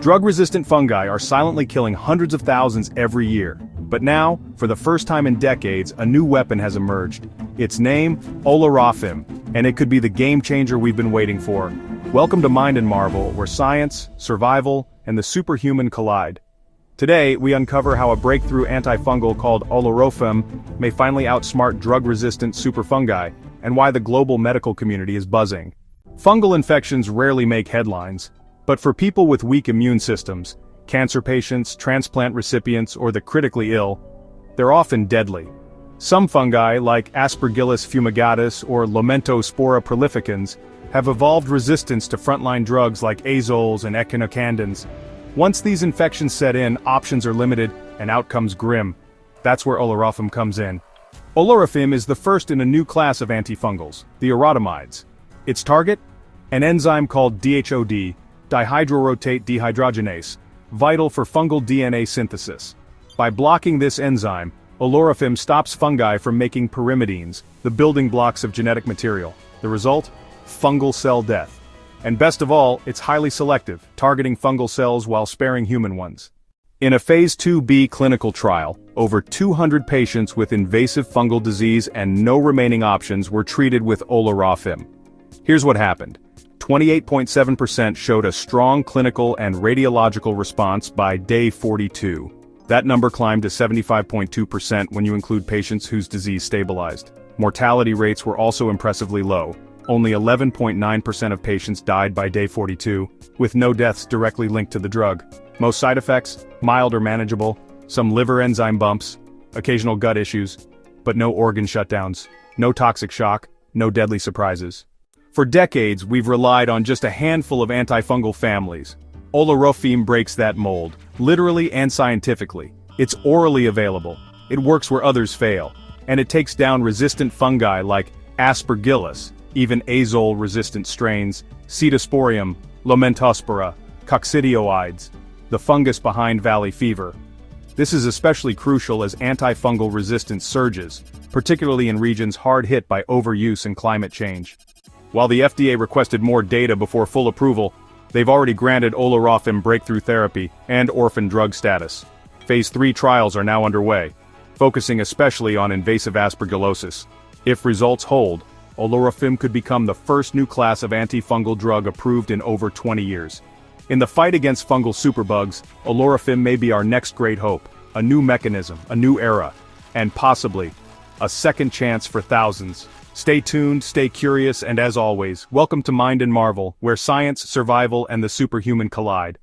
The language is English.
Drug-resistant fungi are silently killing hundreds of thousands every year. But now, for the first time in decades, a new weapon has emerged. Its name, Olorofim, and it could be the game-changer we've been waiting for. Welcome to Mind and Marvel, where science, survival, and the superhuman collide. Today, we uncover how a breakthrough antifungal called Olorofim may finally outsmart drug-resistant superfungi, and why the global medical community is buzzing. Fungal infections rarely make headlines, but for people with weak immune systems, cancer patients, transplant recipients, or the critically ill, they're often deadly. Some fungi, like Aspergillus fumigatus or Lomentospora prolificans, have evolved resistance to frontline drugs like azoles and echinocandins. Once these infections set in, options are limited, and outcomes grim. That's where Olorofim comes in. Olorofim is the first in a new class of antifungals, the urotamides. Its target? An enzyme called DHOD, dihydrorotate dehydrogenase, vital for fungal DNA synthesis. By blocking this enzyme, Olorofim stops fungi from making pyrimidines, the building blocks of genetic material. The result? Fungal cell death. And best of all, it's highly selective, targeting fungal cells while sparing human ones. In a Phase 2b clinical trial, over 200 patients with invasive fungal disease and no remaining options were treated with Olorofim. Here's what happened. 28.7% showed a strong clinical and radiological response by day 42. That number climbed to 75.2% when you include patients whose disease stabilized. Mortality rates were also impressively low. Only 11.9% of patients died by day 42, with no deaths directly linked to the drug. Most side effects, mild or manageable, some liver enzyme bumps, occasional gut issues, but no organ shutdowns, no toxic shock, no deadly surprises. For decades, we've relied on just a handful of antifungal families. Olorofim breaks that mold, literally and scientifically. It's orally available, it works where others fail, and it takes down resistant fungi like Aspergillus, even azole-resistant strains, Cedosporium, Lomentospora, coccidioides, the fungus behind valley fever. This is especially crucial as antifungal resistance surges, particularly in regions hard hit by overuse and climate change. While the FDA requested more data before full approval, they've already granted Olorofim breakthrough therapy and orphan drug status. Phase 3 trials are now underway, focusing especially on invasive aspergillosis. If results hold, Olorofim could become the first new class of antifungal drug approved in over 20 years. In the fight against fungal superbugs, Olorofim may be our next great hope, a new mechanism, a new era, and possibly a second chance for thousands. Stay tuned, stay curious, and as always, welcome to Mind and Marvel, where science, survival, and the superhuman collide.